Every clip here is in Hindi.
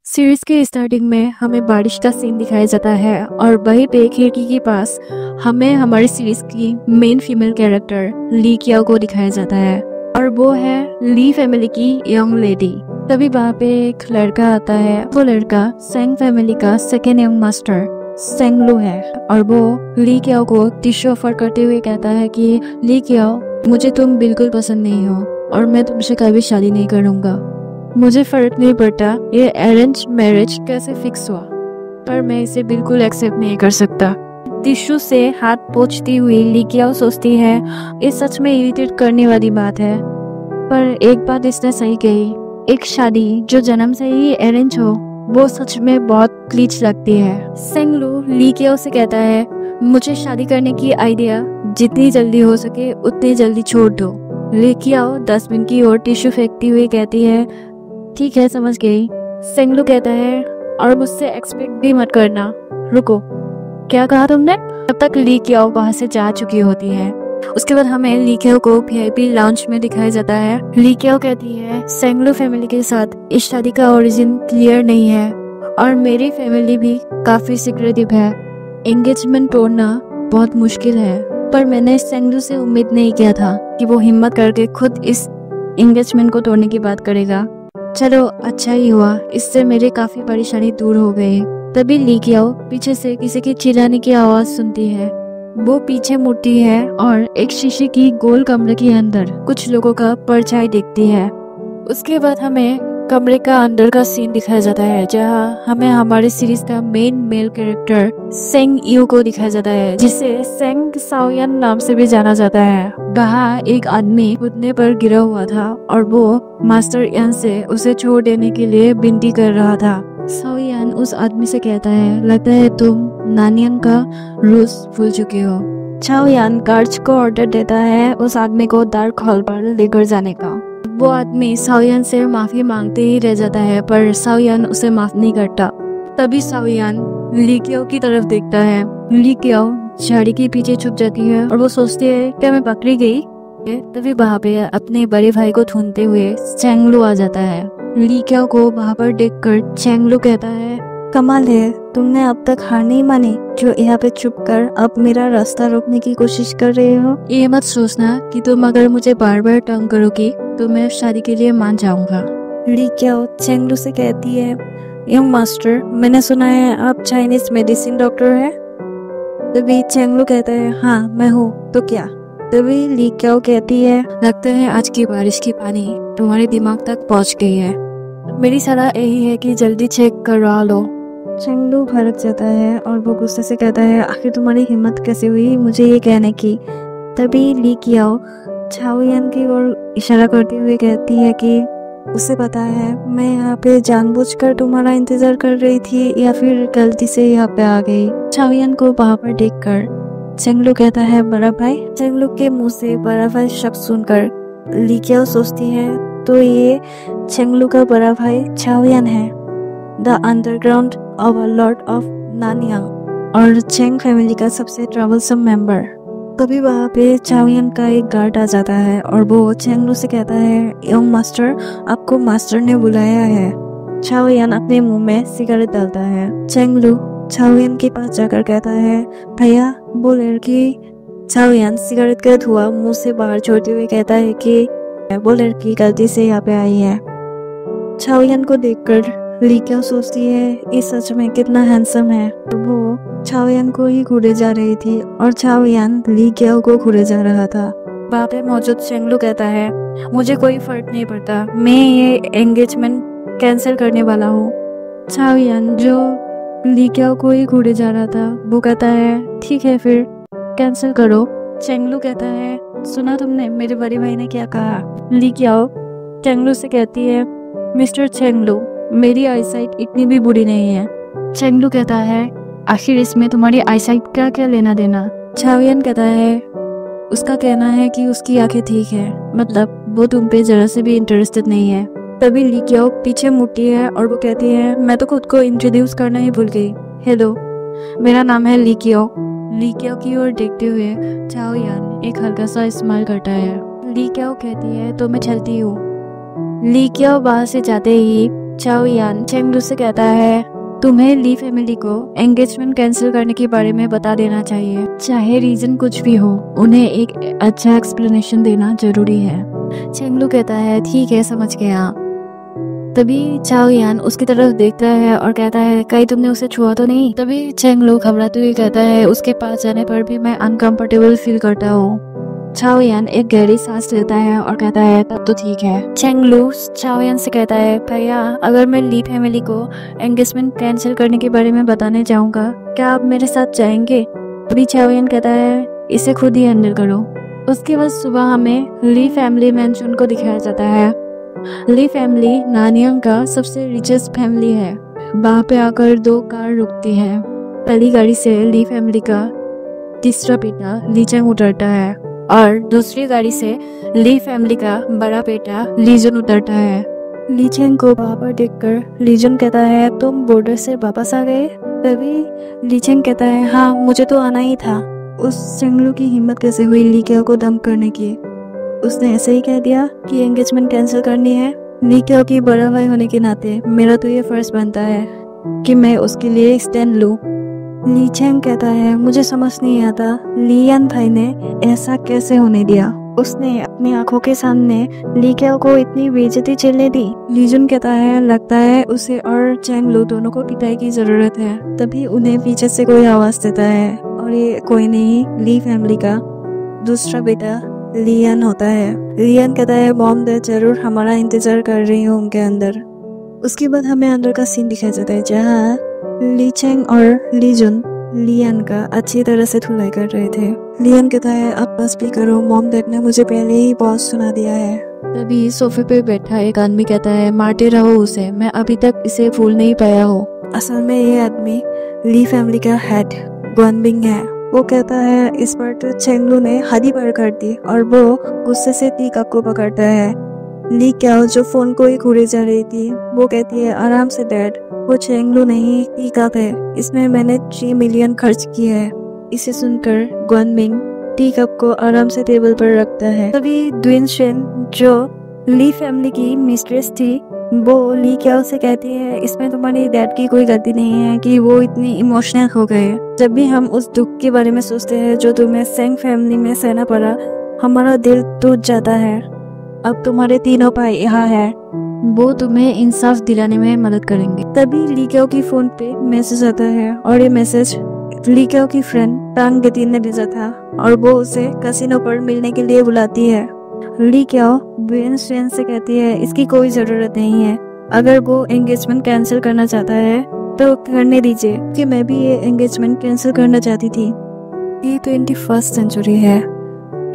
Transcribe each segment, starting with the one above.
सीरीज के स्टार्टिंग में हमें बारिश का सीन दिखाया जाता है और वहीं पे खिड़की के पास हमें हमारी सीरीज की मेन फीमेल कैरेक्टर ली कियाओ को दिखाया जाता है और वो है ली फैमिली की यंग लेडी। तभी वहाँ पे एक लड़का आता है। वो लड़का सेंग फैमिली का सेकेंड यंग मास्टर सेंग लू है और वो ली कियाओ को टिश्यू ऑफर करते हुए कहता है कि ली कियाओ, मुझे तुम बिल्कुल पसंद नहीं हो और मैं तुमसे कभी शादी नहीं करूंगा। मुझे फर्क नहीं पड़ता ये अरेंज मैरिज कैसे फिक्स हुआ, पर मैं इसे बिल्कुल एक्सेप्ट नहीं कर सकता। टिश्यू से हाथ पोंछती हुई ली कियाओ सोचती है ये सच में इरिटेट करने वाली बात है, पर एक बात इसने सही कही, एक शादी जो जन्म से ही अरेंज हो वो सच में बहुत क्लीच लगती है। सेंग लू ली कियाओ से कहता है मुझे शादी करने की आइडिया जितनी जल्दी हो सके उतनी जल्दी छोड़ दो। ली कियाओ डस्टबिन की ओर टिश्यू फेंकती हुई कहती है ठीक है, समझ गई। सेंग लू कहता है और मुझसे एक्सपेक्ट भी मत करना। रुको, क्या कहा तुमने? तब तक ली कियाओ वहां से जा चुकी होती है। उसके बाद हमें ली कियाओ को वीआईपी लाउंज में दिखाया जाता है। ली कियाओ कहती है सेंग लू फैमिली के साथ इस शादी का ओरिजिन क्लियर नहीं है और मेरी फैमिली भी काफी सिक्रेटिव है। एंगेजमेंट तोड़ना बहुत मुश्किल है, पर मैंने सेंग लू से उम्मीद नहीं किया था कि वो हिम्मत करके खुद इस एंगेजमेंट को तोड़ने की बात करेगा। चलो अच्छा ही हुआ, इससे मेरे काफी परेशानी दूर हो गई। तभी ली कियाओ पीछे से किसी की चिल्लाने की आवाज सुनती है। वो पीछे मुड़ती है और एक शीशे की गोल कमरे के अंदर कुछ लोगों का परछाई दिखती है। उसके बाद हमें कमरे का अंदर का सीन दिखाया जाता है जहाँ हमें हमारी सीरीज का main male character saying you को दिखाया जाता है, जिसे सेंग साओयन नाम से भी जाना जाता है। वहाँ एक आदमी घुटने पर गिरा हुआ था और वो मास्टर यान से उसे छोड़ देने के लिए विनती कर रहा था। साओयन उस आदमी से कहता है लगता है तुम नानियन का रूल्स भूल चुके हो। चाओयान गार्ड्स को ऑर्डर देता है उस आदमी को डार्क हॉल पर लेकर जाने का। वो आदमी साओयन से माफी मांगते ही रह जाता है, पर साओयन उसे माफ नहीं करता। तभी साओयन ली कियाओ की तरफ देखता है। ली कियाओ झाड़ी के पीछे छुप जाती है और वो सोचती है क्या मैं पकड़ी गई। तभी वहाँ पे अपने बड़े भाई को ढूंढते हुए चेंग लू आ जाता है। ली कियाओ को वहाँ पर देखकर चेंग लू कहता है कमाल है, तुमने अब तक हार नहीं मानी जो यहाँ पे छुप कर अब मेरा रास्ता रोकने की कोशिश कर रहे हो। ये मत सोचना कि तुम अगर मुझे बार बार तंग करोगी तो मैं शादी के लिए मान जाऊंगा। ली कियाओ चेंग लू से कहती है यंग मास्टर, मैंने सुना है आप चाइनीज मेडिसिन डॉक्टर है। तभी चेंग लू कहता है हाँ मैं हूँ, तो क्या। तभी ली कियाओ कहती है लगता है आज की बारिश की पानी तुम्हारे दिमाग तक पहुँच गई है। मेरी सलाह यही है कि जल्दी चेक करवा लो। चेंग लू भड़क जाता है और वो गुस्से से कहता है आखिर तुम्हारी हिम्मत कैसे हुई मुझे ये कहने की। तभी ली कियाओ चाओयान की ओर इशारा करते हुए कहती है कि उसे पता है मैं यहाँ पे जानबूझकर तुम्हारा इंतजार कर रही थी या फिर गलती से यहाँ पे आ गई। चाओयान को वहाँ पर देखकर चेंग लू कहता है बड़ा भाई। चेंग लू के मुंह से बड़ा भाई शब्द सुनकर ली कियाओ सोचती है तो ये चेंग लू का बड़ा भाई चाओयान है, the underground Overlord of Nanyang और चेंग फैमिली का सबसे ट्रबलसम मेंबर। तभी वहाँ पे चाओयान का एक गार्ड आ जाता है और वो चेंग लू से कहता है यंग मास्टर, आपको मास्टर ने बुलाया है। चाओयान अपने मुंह में सिगरेट डालता है। चेंग लू चाओयान के पास जाकर कहता है भैया वो लड़की। चाओयान सिगरेट का धुआं मुंह से बाहर छोड़ते हुए कहता है कि वो लड़की गलती से यहाँ पे आई है। चाओयान को देखकर ली कियाओ सोचती है ये सच में कितना हैंडसम है। वो चाओयान को ही घूरे जा रही थी और चाओयान ली कियाओ को घूरे जा रहा था। वहाँ पे मौजूद चेंग लू कहता है मुझे कोई फर्क नहीं पड़ता, मैं ये एंगेजमेंट कैंसिल करने वाला हूँ। चाओयान जो ली कियाओ को ही घूरे जा रहा था वो कहता है ठीक है फिर कैंसिल करो। चेंग लू कहता है सुना तुमने मेरे बड़े भाई ने क्या कहा। ली कियाओ चेंग लू से कहती है मिस्टर चेंग लू, मेरी आईसाइट इतनी भी बुरी नहीं है। चेंग लू कहता है आखिर इसमें तुम्हारी आईसाइट का क्या लेना देना। चाओयान कहता है उसका कहना है कि उसकी आंखें ठीक है, मतलब वो तुम पे जरा से भी इंटरेस्टेड नहीं है। तभी ली कियाओ पीछे मुड़ती है और वो कहती है मैं तो खुद को इंट्रोड्यूस करना ही भूल गई। हेलो, मेरा नाम है ली कियाओ। ली कियाओ की ओर देखते हुए चाओयान एक हल्का सा स्माइल करता है। ली कियाओ कहती है तो मैं चलती हूँ। ली कियाओ वहां से जाते ही चाओ यान चेंग लू से कहता है तुम्हें ली फैमिली को एंगेजमेंट कैंसिल करने के बारे में बता देना चाहिए, चाहे रीजन कुछ भी हो, उन्हें एक अच्छा एक्सप्लेनेशन देना जरूरी है। चेंग लू कहता है ठीक है, समझ गया। तभी चाओ यान उसकी तरफ देखता है और कहता है कहीं तुमने उसे छुआ तो नहीं। तभी चेंग लू घबराते हुए कहता है उसके पास जाने पर भी मैं अनकंफर्टेबल फील करता हूँ। चाओ यान एक गहरी सांस लेता है और कहता है तब तो ठीक है। चेंग लू चाओ यान से कहता है भैया, अगर मैं ली फैमिली को एंगेजमेंट कैंसिल करने के बारे में बताने जाऊंगा, क्या आप मेरे साथ जाएंगे? तभी चाओ यान कहता है इसे खुद ही हैंडल करो। उसके बाद सुबह हमें ली फैमिली मैंशन को दिखाया जाता है। ली फैमिली नानियांग का सबसे रिचेस्ट फैमिली है। वहाँ पे आकर 2 कार रुकती है। पहली गाड़ी से ली फैमिली का तीसरा बेटा ली चेंग उतरता है और दूसरी गाड़ी से ली फैमिली का बड़ा बेटा ली जुन उतरता है। ली चेंग को वहाँ पर देखकर ली जुन कहता है तुम बॉर्डर से वापस आ गए? तभी ली चेंग कहता है हाँ, मुझे तो आना ही था। उस चेंग लू की हिम्मत कैसे हुई ली क्याओ को डंप करने की? उसने ऐसे ही कह दिया कि एंगेजमेंट कैंसिल करनी है। ली क्याओ की बड़ा भाई होने के नाते मेरा तो ये फर्ज बनता है कि मैं उसके लिए स्टैंड लूं। ली चेंग कहता है मुझे समझ नहीं आता ली यान भाई ने ऐसा कैसे होने दिया। उसने अपनी आंखों के सामने ली क्याओ को इतनी बेइज्जती झेलने दी। ली जुन कहता है लगता है उसे और चेंग लू दोनों को पिटाई की जरूरत है। तभी उन्हें पीछे से कोई आवाज देता है और ये कोई नहीं, ली फैमिली का दूसरा बेटा ली यान होता है। ली यान कहता है मॉम डैड जरूर हमारा इंतजार कर रही होंगे अंदर। उसके बाद हमें अंदर का सीन दिखाया जाता है जहाँ ली चेंग और ली जुन ली यान का अच्छी तरह से धुलाई कर रहे थे। ली यान कहता है अब बस भी करो, मॉम डैड ने मुझे पहले ही बहुत सुना दिया है। तभी सोफे पे बैठा एक आदमी कहता है मारते रहो उसे, मैं अभी तक इसे भूल नहीं पाया हूँ। असल में ये आदमी ली फैमिली का हेड ग्वानबिंग है। वो कहता है इस पर तो चेंग लू ने हद ही पार कर दी और वो गुस्से से टी कप को पकड़ता है। ली क्याओ जो फोन को ही घूरे जा रही थी वो कहती है आराम से डैड, वो चेंग लू नहीं टी कप है, इसमें मैंने 3 मिलियन खर्च किए है। इसे सुनकर ग्वानबिंग टी कप को आराम से टेबल पर रखता है। तभी द्विन शेन जो ली फैमिली की मिस्ट्रेस थी वो ली क्याओ से कहती है इसमें तुम्हारी डैड की कोई गलती नहीं है कि वो इतनी इमोशनल हो गए। जब भी हम उस दुख के बारे में सोचते हैं जो तुम्हें सेंग फैमिली में सहना पड़ा, हमारा दिल टूट जाता है। अब तुम्हारे तीनों भाई यहाँ है, वो तुम्हें इंसाफ दिलाने में मदद करेंगे। तभी ली क्याओ की फोन पे मैसेज आता है और ये मैसेज ली क्याओ की फ्रेंड टांग गेटिन ने भेजा था और वो उसे कैसीनो पर मिलने के लिए बुलाती है। ली क्याओ द्विन शेन से कहती है इसकी कोई जरूरत नहीं है, अगर वो एंगेजमेंट कैंसिल करना चाहता है तो करने दीजिए कि मैं भी ये एंगेजमेंट कैंसिल करना चाहती थी। ये 21st सेंचुरी है,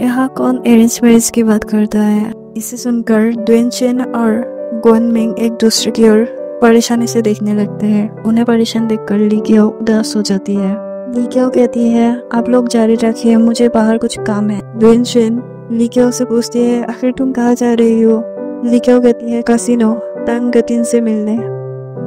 यहाँ कौन अरेंज मैरिज की बात करता है? इसे सुनकर द्विन शेन और ग्वानबिंग एक दूसरे की ओर परेशानी से देखने लगते हैं। उन्हें परेशान देखकर ली क्याओ उदास हो जाती है। ली क्याओ कहती है आप लोग जारी रखिए, मुझे बाहर कुछ काम है। द्विन शेन ली क्याओ से पूछती है आखिर तुम कहाँ जा रही हो? ली क्याओ कहती है कैसीनो टांग गेटिन से मिलने।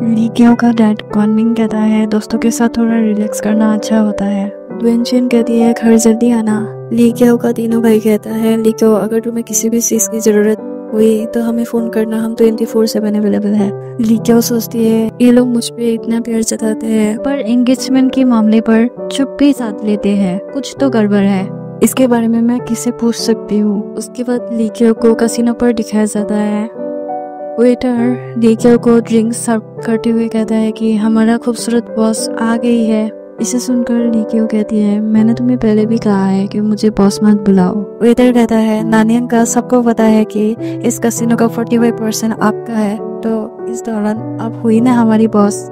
ली क्याओ का डैड ग्वानबिंग कहता है दोस्तों के साथ थोड़ा रिलैक्स करना अच्छा होता है। द्विन शेन कहती है घर जल्दी आना। ली क्याओ का तीनों भाई कहता है ली क्याओ अगर तुम्हें किसी भी चीज की जरूरत हुई तो हमें फोन करना, हम 24/7 अवेलेबल है। ली क्याओ सोचती है ये लोग मुझ पे इतना प्यार जताते हैं पर एंगेजमेंट के मामले पर चुप्पी साध लेते हैं, कुछ तो गड़बड़ है, इसके बारे में मैं किससे पूछ सकती हूँ। उसके बाद ली क्याओ को कैसीनो पर दिखाया जाता है। वेटर ली क्याओ को ड्रिंक सर्व करते हुए कहता है कि हमारा खूबसूरत बॉस आ गई है। इसे सुनकर ली क्याओ कहती है मैंने तुम्हें पहले भी कहा है कि मुझे बॉस मत बुलाओ। वेटर कहता है नानियांग का सबको पता है कि इस कैसीनो का 45% आपका है, तो इस दौरान आप हुई ना हमारी बॉस,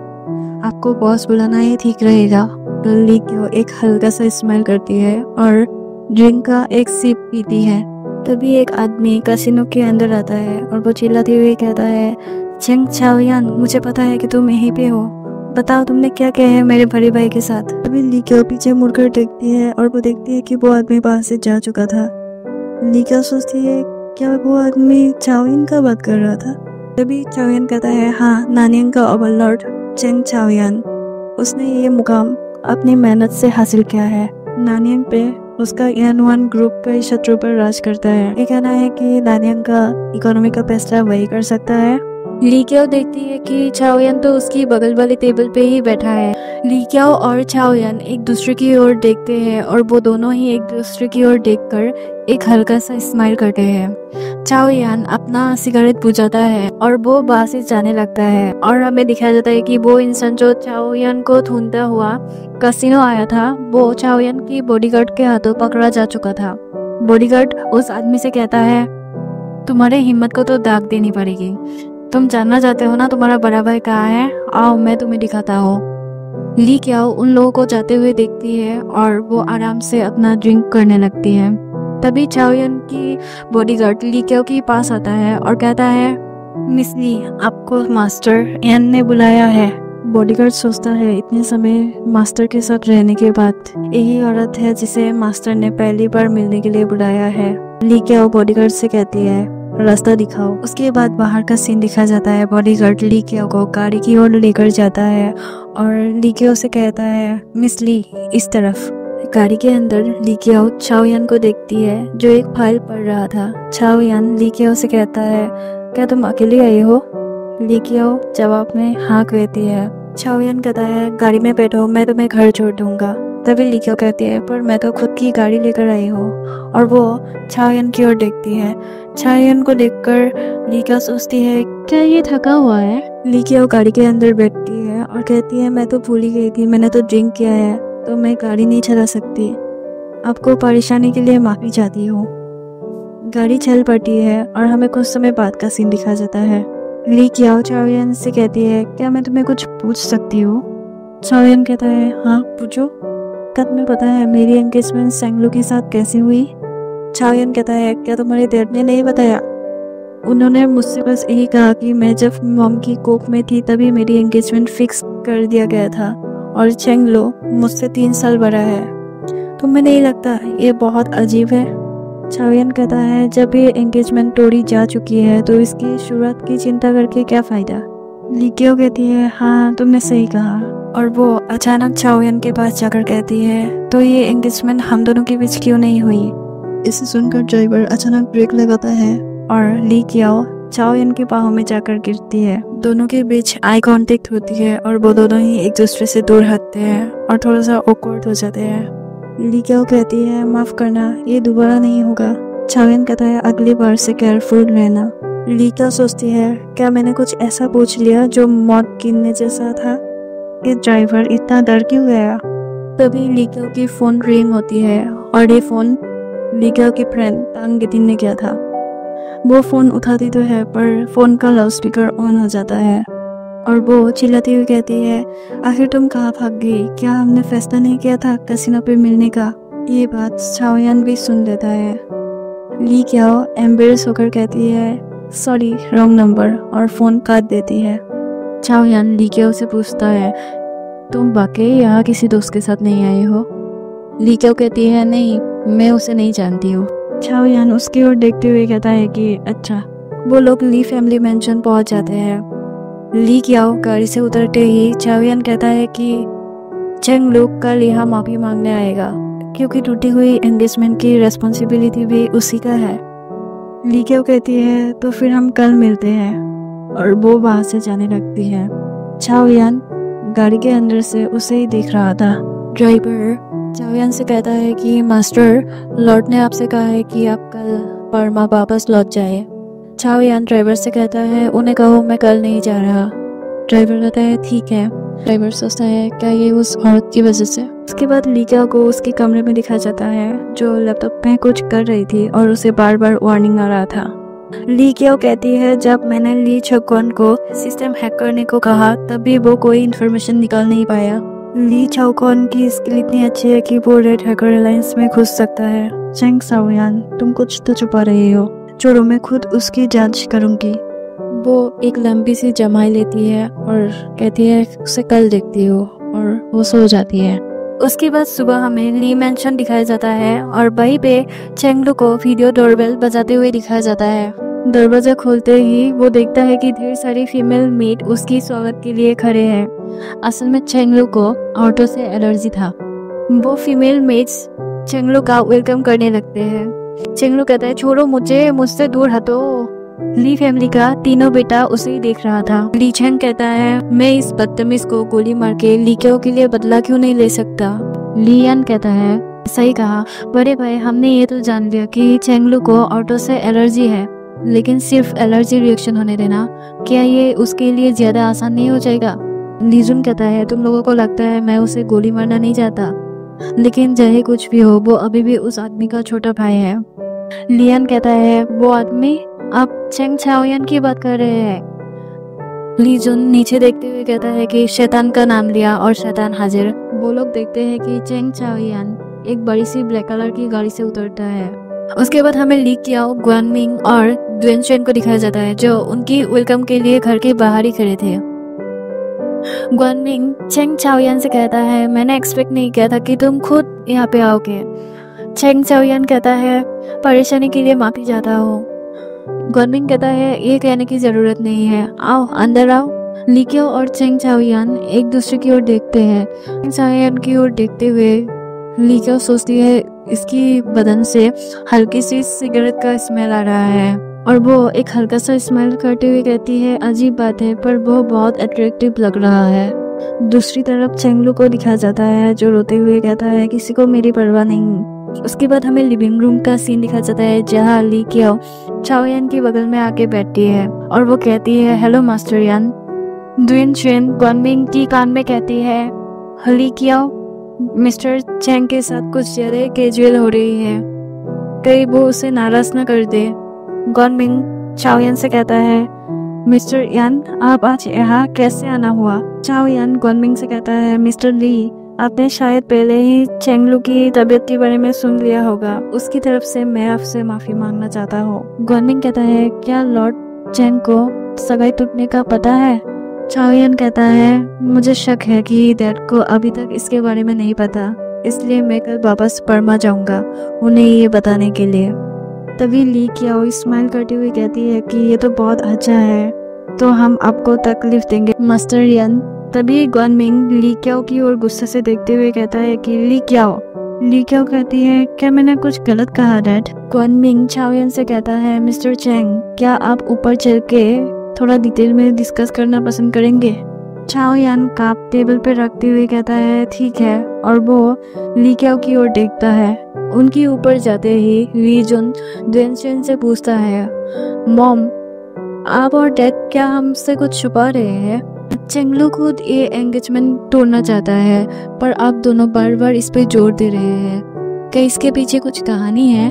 आपको बॉस बुलाना ही ठीक रहेगा। तो ली क्याओ एक हल्का सा स्माइल करती है और ड्रिंक का एक सिप पीती है। तभी एक आदमी कैसीनो के अंदर आता है और वो चिल्लाते हुए कहता है चेंग चाओ यान, मुझे पता है कि तुम यहीं पे हो, बताओ तुमने क्या किया है मेरे बड़े भाई के साथ। तभी ली क्याओ पीछे मुड़कर देखती है और वो देखती है कि वो आदमी बाहर से जा चुका था। ली क्याओ सोचती है क्या वो आदमी चाओ यान का बात कर रहा था। तभी चाओ यान कहता है हाँ, नानियांग का ओवरलॉर्ड चेंग चाओ यान, उसने ये मुकाम अपनी मेहनत से हासिल किया है। नानियांग पे उसका यान ग्रुप कई शत्रु पर राज करता है। ये कहना है कि नानियांग का इकोनॉमी का फैसला वही कर सकता है। ली क्याओ देखती है कि चाओयन तो उसकी बगल वाली टेबल पे ही बैठा है। ली क्याओ और चाओयन एक दूसरे की ओर देखते हैं और वो दोनों ही एक दूसरे की ओर देखकर एक हल्का सा स्माइल करते हैं। चाओयन अपना सिगरेट बुझाता है और वो बाहर से जाने लगता है और हमें दिखाया जाता है कि वो इंसान जो चाओयन को ढूंढता हुआ कैसीनो आया था वो चाओयन की बॉडीगार्ड के हाथों पकड़ा जा चुका था। बॉडीगार्ड उस आदमी से कहता है, तुम्हारे हिम्मत को तो दाग देनी पड़ेगी। तुम जानना चाहते हो ना तुम्हारा बड़ा भाई कहाँ है? आओ मैं तुम्हें दिखाता हूँ। ली क्याओ उन लोगों को जाते हुए देखती है और वो आराम से अपना ड्रिंक करने लगती है। तभी चाओयन की बॉडीगार्ड ली क्याओ के पास आता है और कहता है, मिस ली, आपको मास्टर एन ने बुलाया है। बॉडीगार्ड सोचता है इतने समय मास्टर के साथ रहने के बाद यही औरत है जिसे मास्टर ने पहली बार मिलने के लिए बुलाया है। ली क्याओ बॉडीगार्ड से कहती है, रास्ता दिखाओ। उसके बाद बाहर का सीन दिखाया जाता है। बॉडीगार्ड ली क्याओ को गाड़ी की ओर लेकर जाता है और ली क्याओ से कहता है, मिस ली, इस तरफ। गाड़ी के अंदर ली क्याओ चाओयन को देखती है जो एक फाइल पढ़ रहा था। चाओयन ली क्याओ से कहता है, क्या तुम अकेले आई हो? ली क्याओ जवाब में हाँ कहती है। चाओयन कहता है, गाड़ी में बैठो, मैं तुम्हें घर छोड़ दूंगा। तभी ली क्याओ कहती है, पर मैं तो खुद की गाड़ी लेकर आई हूँ। और वो चाओयन की ओर देखती है। चाओयन को देखकर ली क्याओ सोचती है, क्या ये थका हुआ है? ली क्याओ गाड़ी के अंदर बैठती है और कहती है, मैं तो भूल ही गई थी, मैंने तो ड्रिंक किया है तो मैं गाड़ी नहीं चला सकती। आपको परेशानी के लिए माफी चाहती हूँ। गाड़ी चल पड़ती है और हमें कुछ समय बाद का सीन दिखा जाता है। ली क्याओ चाओयन से कहती है, क्या मैं तुम्हें कुछ पूछ सकती हूँ? चाओयन कहता है, हाँ पूछो। क्या तुम्हें पता है मेरी एंगेजमेंट सेंगलू के साथ कैसे हुई? चाओयन कहता है, क्या तुम्हारे डैड ने नहीं बताया? उन्होंने मुझसे बस यही कहा कि मैं जब मॉम की कोख में थी तभी मेरी एंगेजमेंट फिक्स कर दिया गया था और चेंगलो मुझसे 3 साल बड़ा है। तुम्हें नहीं लगता ये बहुत अजीब है? चाओयन कहता है, जब ये एंगेजमेंट तोड़ी जा चुकी है तो इसकी शुरुआत की चिंता करके क्या फायदा? ली क्याओ कहती है, हाँ तुमने सही कहा। और वो अचानक चाओयन के पास जाकर कहती है, तो ये एंगेजमेंट हम दोनों के बीच क्यों नहीं हुई? इसे सुनकर ड्राइवर अचानक ब्रेक लगाता है और ली क्याओ चाओयन के बाहों में जाकर गिरती है। दोनों के बीच आई कांटेक्ट होती है और वो दोनों ही एक दूसरे से दूर हटते हैं और थोड़ा सा ऑकवर्ड हो जाते हैं। ली क्याओ कहती है, माफ करना, ये दोबारा नहीं होगा। चाओयन कहता है, अगली बार से केयरफुल रहना। ली क्याओ सोचती है, क्या मैंने कुछ ऐसा पूछ लिया जो मौत गिनने जैसा था? ये ड्राइवर इतना डर क्यों गया? तभी ली क्याओ की फोन रिंग होती है और ये फोन ली क्याओ की फ्रेंड तांग गितिन ने किया था। वो फोन उठाती तो है पर फोन का लाउड स्पीकर ऑन हो जाता है और वो चिल्लाती हुई कहती है, आखिर तुम कहाँ भाग गई? क्या हमने फैसला नहीं किया था कैसीनो पे मिलने का? ये बात चाओयन भी सुन लेता है। ली क्याओ एम्बेरस होकर कहती है, सॉरी रॉन्ग नंबर, और फोन काट देती है। चाओयन ली क्याओ से पूछता है, तुम वाकई यहाँ किसी दोस्त के साथ नहीं आए हो? ली क्याओ कहती है, नहीं, मैं उसे नहीं जानती हूँ। चाओयन उसकी ओर देखते हुए कहता है कि अच्छा। वो लोग ली फैमिली मेंशन पहुंच जाते हैं। ली क्याओ गाड़ी से उतरते ही चाओयन कहता है कि चेंगलू कल यहाँ माफी मांगने आएगा क्योंकि टूटी हुई एंगेजमेंट की रेस्पॉन्सिबिलिटी भी उसी का है। ली क्याओ कहती है, तो फिर हम कल मिलते हैं, और वो वहां से जाने लगती है। चाओयन गाड़ी के अंदर से उसे ही देख रहा था। ड्राइवर चाओयन से कहता है कि मास्टर, लॉर्ड ने आपसे कहा है कि आप कल बर्मा वापस लौट जाए। चाओयन ड्राइवर से कहता है, उन्हें कहो मैं कल नहीं जा रहा। ड्राइवर कहता है, ठीक है। ड्राइवर सोचता है, क्या ये उस औरत की वजह से? उसके बाद ली क्याओ को उसके कमरे में दिखाया जाता है जो लैपटॉप में कुछ कर रही थी और उसे बार बार वार्निंग आ रहा था। ली क्याओ कहती है, जब मैंने ली चाओकॉन को सिस्टम हैक करने को कहा तभी वो कोई इन्फॉर्मेशन निकाल नहीं पाया। ली चाओकॉन की स्किल इतनी अच्छी है कि वो रेड हैकर अलायंस में घुस सकता है। चेंग चाओयन, तुम कुछ तो छुपा रही हो। छोड़ो, मैं खुद उसकी जांच करूंगी। वो एक लंबी सी जमाई लेती है और कहती है उसे कल देखती हो, और वो सो जाती है। उसके बाद सुबह हमें ली मेंशन दिखाया जाता है और वहीं पे चेंगलू को वीडियो डोरबेल बजाते हुए दिखाया जाता है। दरवाजा खोलते ही वो देखता है कि ढेर सारी फीमेल मेट उसकी स्वागत के लिए खड़े हैं। असल में चेंगलू को औरतों से एलर्जी था। वो फीमेल मेट्स चेंगलू का वेलकम करने लगते हैं। चेंगलू कहता है, छोड़ो मुझे, मुझसे दूर हटो। ली फैमिली का तीनों बेटा उसे ही देख रहा था। ली चेंग कहता है, मैं इस बदतमीज को गोली मार के ली क्याओ के लिए बदला क्यों नहीं ले सकता। ली यान कहता है, सही कहा बड़े भाई, हमने ये तो जान लिया कि चेंगलू को ऑटो से एलर्जी है, लेकिन सिर्फ एलर्जी रिएक्शन होने देना, क्या ये उसके लिए ज्यादा आसान नहीं हो जाएगा। लीजुन कहता है, तुम लोगों को लगता है मैं उसे गोली मारना नहीं चाहता, लेकिन चाहे कुछ भी हो वो अभी भी उस आदमी का छोटा भाई है। लियान कहता है, वो आदमी, आप चेंग चाओयान की बात कर रहे हैं। लीजुन नीचे देखते हुए कहता है कि शैतान का नाम लिया और शैतान हाजिर। वो लोग देखते हैं कि चेंग चाओयान एक बड़ी सी ब्लैक कलर की गाड़ी से उतरता है। उसके बाद हमें ली क्याओ, ग्वानमिंग और दुएनशेन को दिखाया जाता है, जो उनकी वेलकम के लिए घर के बाहर ही खड़े थे। ग्वानमिंग चेंग चाओयान से कहता है, मैंने एक्सपेक्ट नहीं किया था कि तुम खुद यहाँ पे आओगे। चेंग चाओयान कहता है, परेशानी के लिए माफी चाहता हूँ। ग्वानमिंग कहता है, ये कहने की जरूरत नहीं है, आओ अंदर आओ। ली क्याओ और चेंग चाओयान एक दूसरे की ओर देखते हैं। चेंग चाओयान की ओर देखते हुए ली क्याओ सोचती है, इसकी बदन से हल्की सी सिगरेट का स्मेल आ रहा है, और वो एक हल्का सा स्मेल करते हुए कहती है, अजीब बात है पर वो बहुत अट्रैक्टिव लग रहा है। दूसरी तरफ चेंगलू को दिखाया जाता है, जो रोते हुए कहता है, किसी को मेरी परवाह नहीं। उसके बाद हमें लिविंग रूम का सीन दिखाया जाता है, जहाँ ली क्याओ चाओयान के बगल में आके बैठती है और वो कहती है, हेलो मास्टर यान। दुएनशेन ग्वानमिंग की कान में कहती है, ली क्याओ मिस्टर चेंग के साथ कुछ ज्यादा कैजुअल हो रही है, कहीं वो उसे नाराज न कर दे। ग्वानमिंग चाओयान से कहता है, मिस्टर यान आप आज यहाँ कैसे आना हुआ। चाओयान ग्वानमिंग से कहता है, मिस्टर ली आपने शायद पहले ही चेंगलू की तबीयत के बारे में सुन लिया होगा, उसकी तरफ से मैं आपसे माफी मांगना चाहता हूँ। ग्वानमिंग कहता है, क्या लॉर्ड चेंग को सगाई टूटने का पता है। चाओयान कहता है, मुझे शक है कि डैड को अभी तक इसके बारे में नहीं पता, इसलिए मैं कल वापस परमा जाऊंगा उन्हें ये बताने के लिए। तभी ली क्याओ स्माइल करते हुए कहती है कि ये तो बहुत अच्छा है, तो हम आपको तकलीफ देंगे मास्टर यान। तभी ग्वानमिंग ली क्याओ की ओर गुस्से से देखते हुए कहता है कि ली क्याओ। ली क्याओ कहती है, क्या मैंने कुछ गलत कहा डैड। ग्वानमिंग चाओयान से कहता है, मिस्टर चेंग क्या आप ऊपर चल के थोड़ा डिटेल में डिस्कस करना पसंद करेंगे। चाओयान कप टेबल पर रखते हुए कहता है, ठीक है, और वो ली क्याओ की ओर देखता है। उनकी ऊपर जाते ही लीजुन दुएनशेन से पूछता है, मॉम आप और डैड क्या हमसे कुछ छुपा रहे हैं। चेंगलू खुद ये एंगेजमेंट तोड़ना चाहता है, पर आप दोनों बार बार इस पे जोर दे रहे हैं, क्या इसके पीछे कुछ कहानी है।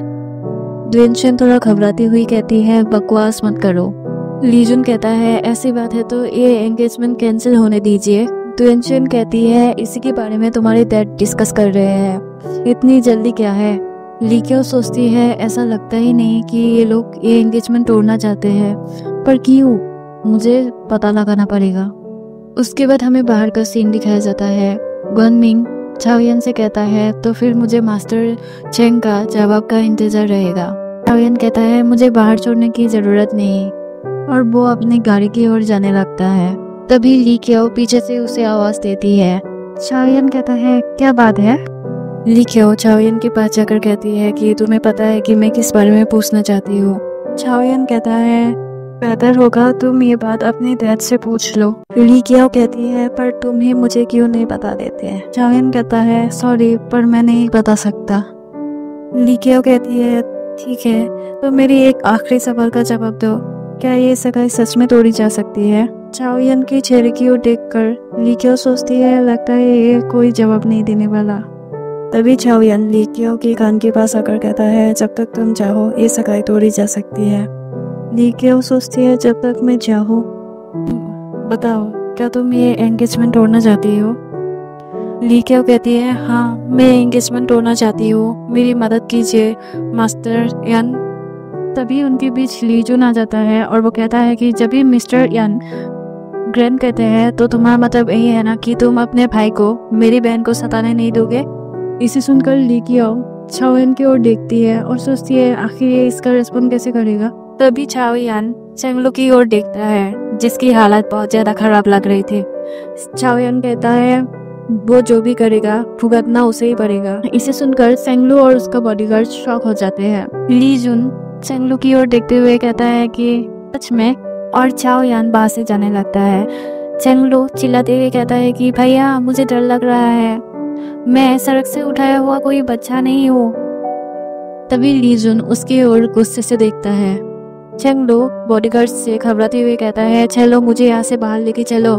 दुएनशेन थोड़ा घबराती हुई कहती है, बकवास मत करो। लीजुन कहता है, ऐसी बात है तो ये एंगेजमेंट कैंसिल होने दीजिए। दुएनशेन कहती है, इसी के बारे में तुम्हारे डैड डिस्कस कर रहे हैं, इतनी जल्दी क्या है। ली क्याओ सोचती है, ऐसा लगता ही नहीं कि ये लोग ये एंगेजमेंट तोड़ना चाहते हैं, पर क्यों, मुझे पता लगाना पड़ेगा। उसके बाद हमें बाहर का सीन दिखाया जाता है। ग्वानमिंग चाओयान से कहता है, तो फिर मुझे मास्टर चेंग का जवाब का इंतजार रहेगा। चाओयान कहता है, मुझे बाहर छोड़ने की जरूरत नहीं, और वो अपनी गाड़ी की ओर जाने लगता है। तभी ली क्याओ पीछे से उसे आवाज देती है। चाओयान कहता है, क्या बात है। ली क्याओ चाओयान के पास जाकर कहती है कि तुम्हें पता है कि मैं किस बारे में पूछना चाहती हूँ। चाओयान कहता है, बेहतर होगा तुम ये बात अपने डैड से पूछ लो। ली क्याओ कहती है, पर तुम ही मुझे क्यों नहीं बता देते। चाओयान कहता है, सॉरी पर मैं नहीं बता सकता। ली क्याओ कहती है, ठीक है, तो मेरी एक आखिरी सवाल का जवाब दो, क्या ये सगाई सच में तोड़ी जा सकती है। चाओयान के चेहरे की ओर देखकर ली क्याओ सोचती है, लगता है ये कोई जवाब नहीं देने वाला। तभी चाओयान ली क्याओ के कान के पास आकर कहता है, जब तक तुम चाहो ये सगाई तोड़ी जा सकती है। ली क्याओ सोचती है, जब तक मैं चाहूँ। बताओ, क्या तुम ये एंगेजमेंट तोड़ना चाहती हो। ली क्याओ कहती है, हाँ मैं एंगेजमेंट तोड़ना चाहती हूँ, मेरी मदद कीजिए मास्टर यान। तभी उनके बीच लीजुन आ जाता है और वो कहता है कि जब भी मिस्टर यान ग्रैंड कहते हैं तो तुम्हारा मतलब यही है ना कि तुम अपने भाई को, मेरी बहन को सताने नहीं दोगे। इसे सुनकर ली क्याओ चाओयान की ओर देखती है और सोचती है, आखिर ये इसका रिस्पॉन्ड कैसे करेगा। तभी चाओयान चेंगलू की ओर देखता है, जिसकी हालत बहुत ज्यादा खराब लग रही थी। चाओयान कहता है, वो जो भी करेगा भुगतना उसे ही पड़ेगा। इसे सुनकर चेंगलू और उसका बॉडीगार्ड शॉक हो जाते हैं। लीजुन चेंगलू की ओर देखते हुए कहता है कि सच में। और चाओ यान बाहर से जाने लगता है। चेंग लो चिल्लाते हुए कहता है कि भैया मुझे डर लग रहा है, मैं सड़क से उठाया हुआ कोई बच्चा नहीं हूँ। तभी ली जुन उसकी ओर गुस्से से देखता है। चेंग लो बॉडीगार्ड से घबराते हुए कहता है, चलो मुझे यहाँ से बाहर लेके चलो,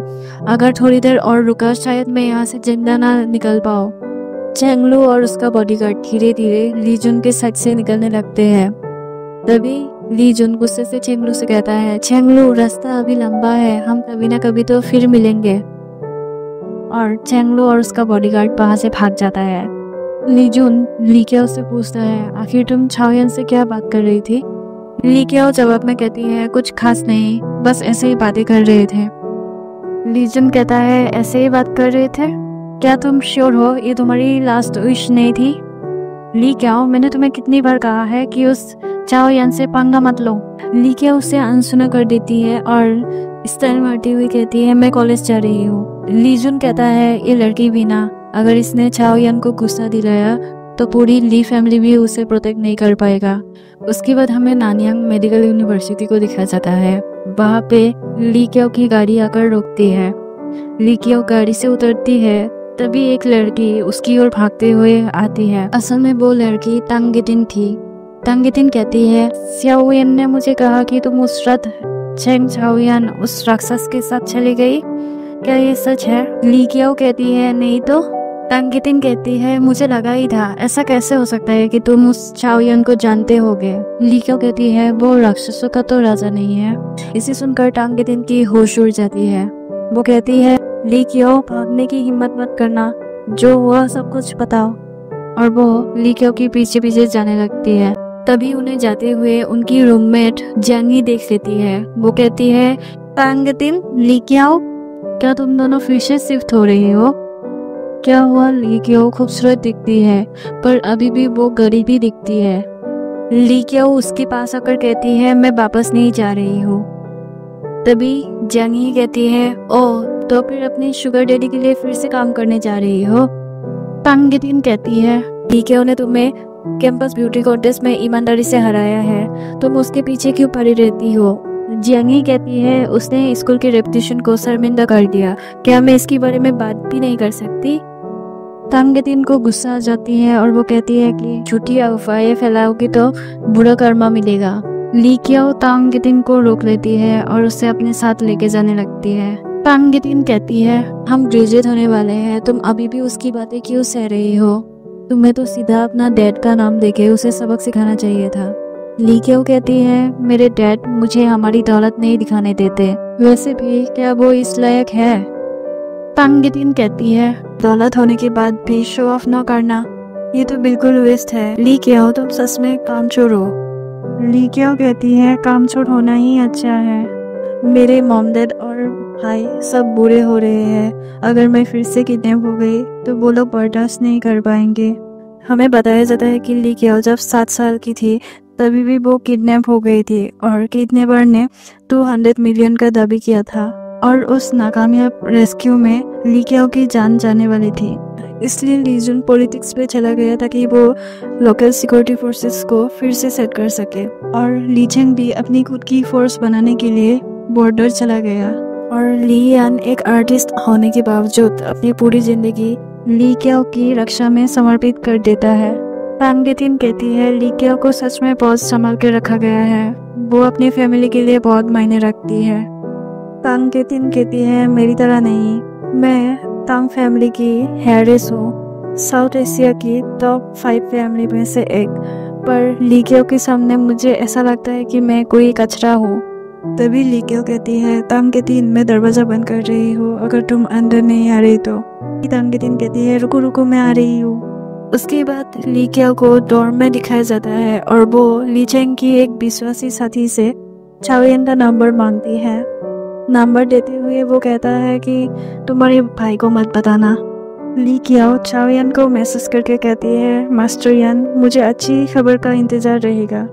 अगर थोड़ी देर और रुका शायद मैं यहाँ से जिंदा ना निकल पाऊँ। चेंग लो और उसका बॉडीगार्ड धीरे धीरे ली जुन के साइड से निकलने लगते हैं। तभी ली जुन गुस्से से चेंग लो से कहता है, चेंग लो रास्ता अभी लंबा है, हम कभी ना कभी तो फिर मिलेंगे। और चेंग लो और उसका बॉडीगार्ड वहां से भाग जाता है। ली जुन ली क्याओ से पूछता है, आखिर तुम चाओयान से क्या बात कर रही थी? ली क्याओ जवाब में कहती है, कुछ खास नहीं, बस ऐसे ही बातें कर रहे थे। ली जुन कहता है, ऐसे ही बात कर रहे थे? क्या तुम श्योर हो ये तुम्हारी लास्ट विश नहीं थी? ली क्याओ मैंने तुम्हें कितनी बार कहा है कि उस चाओयान से पंगा मत लो। ली क्याओ उसे अनसुना कर देती है और स्टाइल मारती हुई कहती है, मैं कॉलेज जा रही हूँ। ली जुन कहता है, ये लड़की भी ना, अगर इसने चाओयान को गुस्सा दिलाया तो पूरी ली फैमिली भी उसे प्रोटेक्ट नहीं कर पाएगा। उसके बाद हमें नानयांग मेडिकल यूनिवर्सिटी को दिखाया जाता है। वहाँ पे ली क्याओ की गाड़ी आकर रोकती है। ली क्याओ गाड़ी से उतरती है, तभी एक लड़की उसकी ओर भागते हुए आती है। असल में वो लड़की तांग गिटिन थी। तांग गिटिन कहती है, चाओयान ने मुझे कहा कि तुम उस रात चेंग चाओयान उस राक्षस के साथ चली गई, क्या ये सच है? ली क्याओ कहती है, नहीं तो। तांग गिटिन कहती है, मुझे लगा ही था, ऐसा कैसे हो सकता है कि तुम उस चाओयान को जानते होगे। ली क्याओ कहती है, वो राक्षसों का तो राजा नहीं है। इसे सुनकर तांग गिटिन की होश उड़ जाती है। वो कहती है, ली क्याओ भागने की हिम्मत मत करना, जो हुआ सब कुछ बताओ। और वो ली क्याओ के पीछे पीछे जाने लगती है। तभी उन्हें जाते हुए उनकी रूममेट जंगी देख लेती है। वो कहती है, तांग गिटिन, ली क्याओ, क्या तुम दोनों फिर से शिफ्ट हो रही हो? क्या हुआ? ली क्याओ खूबसूरत दिखती है पर अभी भी वो गरीब ही दिखती है। ली क्याओ उसके पास आकर कहती है, मैं वापस नहीं जा रही हूँ। तभी जंगी कहती है, ओह तो फिर अपने शुगर डैडी के लिए फिर से काम करने जा रही हो? तांग गिटिन कहती है, ली क्याओ ने तुम्हें कैंपस ब्यूटी कॉन्टेस्ट में ईमानदारी से हराया है, तुम उसके पीछे क्यों पड़ी रहती हो? जियांगी कहती है, उसने स्कूल की रेपुटेशन को शर्मिंदा कर दिया, क्या मैं इसके बारे में बात भी नहीं कर सकती? तांग गिटिन को गुस्सा आ जाती है और वो कहती है कि झूठी अफवाहें फैलाओगी तो बुरा कर्मा मिलेगा। ली क्याओ तांग गिटिन को रोक लेती है और उसे अपने साथ लेके जाने लगती है। तांग गिटिन कहती है, हम ग्रेजुएट होने वाले हैं, तुम अभी भी उसकी बातें क्यों सह रही हो? तुम्हें तो सीधा अपना डैड का नाम देके उसे सबक सिखाना चाहिए था। ली क्याओ कहती है, मेरे डैड मुझे हमारी दौलत नहीं दिखाने देते, वैसे भी क्या वो इस लायक है? तांग गिटिन कहती है, दौलत होने के बाद भी शो ऑफ न करना, ये तो बिल्कुल वेस्ट है। ली क्याओ तुम सच में कामचोर हो। ली क्याओ कहती है, कामचोर होना ही अच्छा है, मेरे मॉम डैड और भाई सब बुरे हो रहे हैं, अगर मैं फिर से किडनैप हो गई तो वो लोग बर्दाश्त नहीं कर पाएंगे। हमें बताया जाता है कि ली क्याओ जब 7 साल की थी तभी भी वो किडनैप हो गई थी और किडनैपर ने 200 मिलियन का दावी किया था और उस नाकामयाब रेस्क्यू में ली क्याओ की जान जाने वाली थी। इसलिए ली जुन पॉलिटिक्स पे चला गया ताकि वो लोकल सिक्योरिटी फोर्सेस को फिर से सेट कर सके और ली चेंग भी अपनी खुद की फोर्स बनाने के लिए बॉर्डर चला गया। और ली यान एक आर्टिस्ट होने के बावजूद अपनी पूरी जिंदगी ली क्याओ की रक्षा में समर्पित कर देता है। तांग गिटिन कहती है, ली क्याओ को सच में बहुत संभाल के रखा गया है, वो अपनी फैमिली के लिए बहुत मायने रखती है। तांग गिटिन कहती है, मेरी तरह नहीं, मैं तांग फैमिली की हेयरेस हूँ, साउथ एशिया की टॉप 5 फैमिली में से एक, पर ली क्याओ के सामने मुझे ऐसा लगता है कि मैं कोई कचरा हूँ। तभी ली क्याओ कहती है, तांग गिटिन मैं दरवाजा बंद कर रही हूँ, अगर तुम अंदर नहीं आ रही तो। तांग गिटिन कहती है, रुको रुको मैं आ रही हूँ। उसके बाद ली क्याओ को डॉर्म में दिखाया जाता है और वो ली चेंग की एक विश्वासी साथी से चाओयान का नंबर मांगती है। नंबर देते हुए वो कहता है कि तुम्हारे भाई को मत बताना। ली क्याओ चाओयान को मैसेज करके कहती है, मास्टर यान मुझे अच्छी खबर का इंतजार रहेगा।